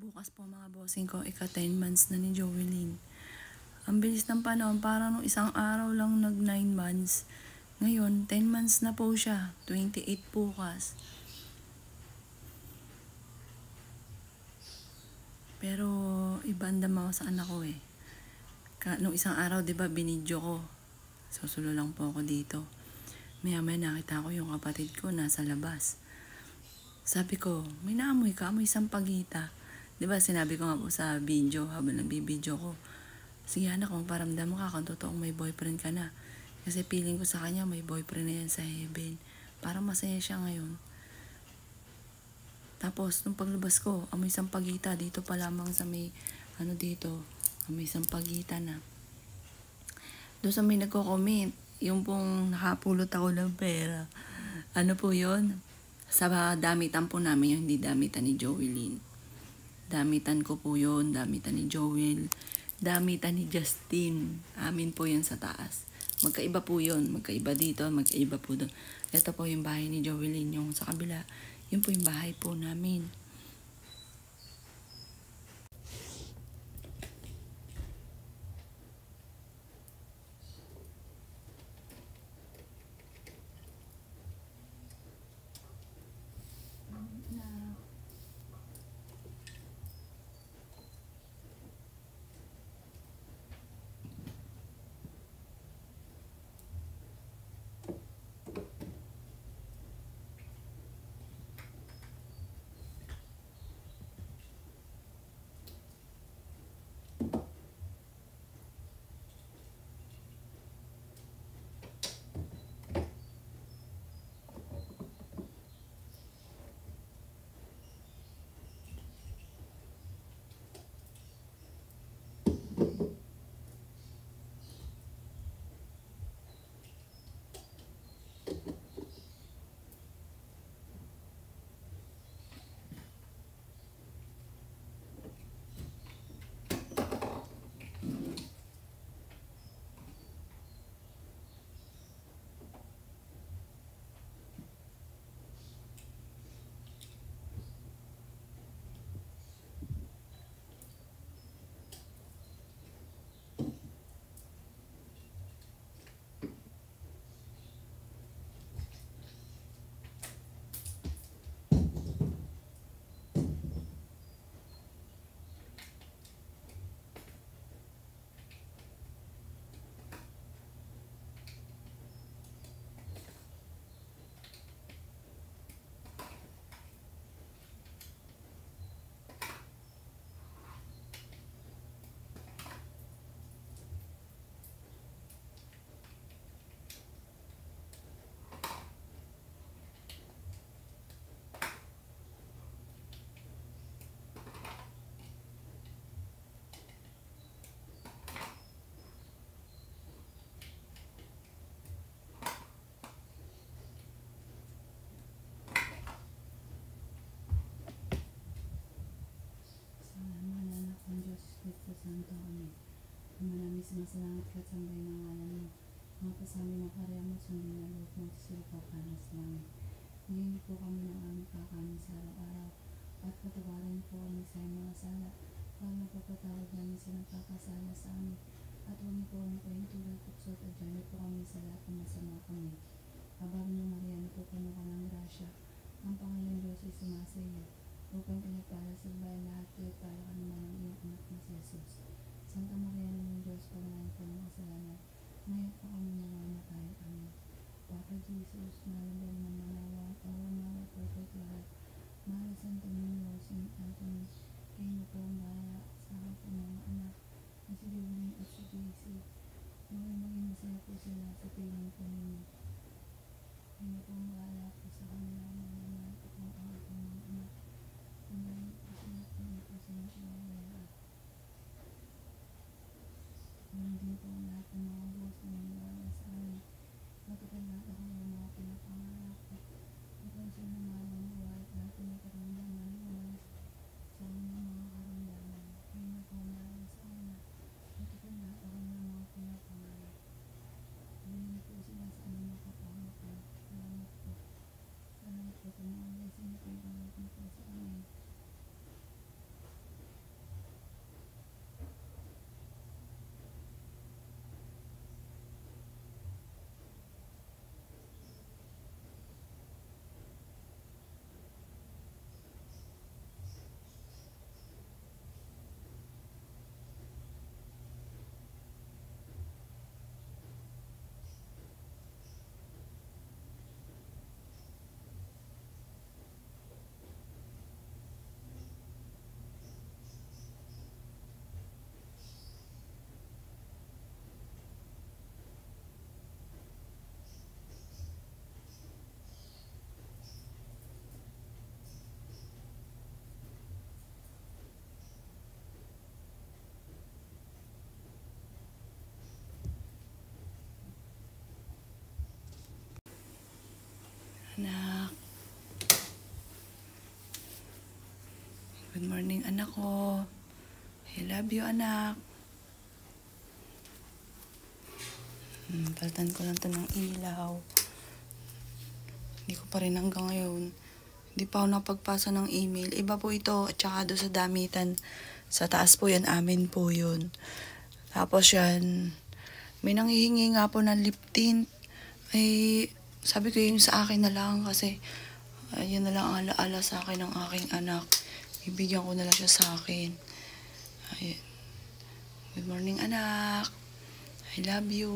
Bukas po mga bossing ko, ika 10 months na ni Joelyn. Ang bilis ng panahon, parang nung isang araw lang nag 9 months. Ngayon, 10 months na po siya, 28 bukas. Pero ibandam ako sa anak ko eh. Nung isang araw, di ba, binidyo ko. Susulo lang po ako dito. Maya-maya nakita ko yung kapatid ko nasa labas. Sabi ko, may naamoy ka, amoy sampagita. Di ba, sinabi ko nga po sa video, habang nagbibideo ko, sige anak, magparamdam mo ka kung totoong may boyfriend ka na. Kasi feeling ko sa kanya, may boyfriend na yan sa heaven. Parang masaya siya ngayon. Tapos, nung paglabas ko, amoy sampagita, dito pa lamang sa may, dito, amoy sampagita na. Doon sa may nagko-comment, yung pong nakapulot ako ng pera. Ano po yun? Sa damitan po namin yung hindi damitan ni Joelyn. Damitan ko po yun, damitan ni Joel, damitan ni Justin. Amin po yun sa taas. Magkaiba po yun, magkaiba dito, magkaiba po doon. Ito po yung bahay ni Joelyn, yung sa kabila. Yun po yung bahay po namin. Santo kami. Maraming sumasalamat ka at sambay ng ngalan mo. Mga pasami ng karya mo, sundin na loob mo, sila panas namin. Ngayon po kami ng aming kakanin sa araw-araw at patawarin po kami sa mga sala para napapatawad namin sa nagkakasala sa amin at huwag niyo po kami pahintulad puksot at dyan po kami sa lahat ng masama kami. Abarin mo Maria, napupuno ka ng grasya. Ang Panginoon Diyos ay sumasa iyo. Upang pinagpala sa bayan lahat kayo para ka naman ang iyong anak na si Jesus. Santa Maria ng Diyos, pangalan po ng kasalanan, ngayon po kami namamatay. Amen. Papa Jesus, malambal na manawa, awa mga perfect lahat. Mahal Santo Niño, Saint Anthony, kayo na po ang bahala sa akin po mga anak na si Joelyn at si JC. Maging masaya po sila sa piling po ninyo. Kayo na po ang bahala po sa kanila mga mahal po ang aking mga anak. Hanggang isinat po niyo po sa mga iwawala. Hindi po ang lahat ng mga boss na nangyawala sa amin. Matupad lahat ako ng mga pinapangarap at magkansyon ng Anak. Good morning, anak ko. I love you, anak. Palitan ko lang to ng ilaw. Hindi ko pa rin hanggang ngayon. Hindi pa ako napagpasa ng email. Iba po ito. At saka doon sa damitan. Sa taas po yan. Amin po yun. Tapos yan. May nanghihingi nga po ng lip tint. Ay, sabi ko yun sa akin na lang. Kasi, yun na lang ang alaala sa akin ng aking anak. Ibigyan ko na lang siya sa akin. Ayun. Good morning, anak. I love you.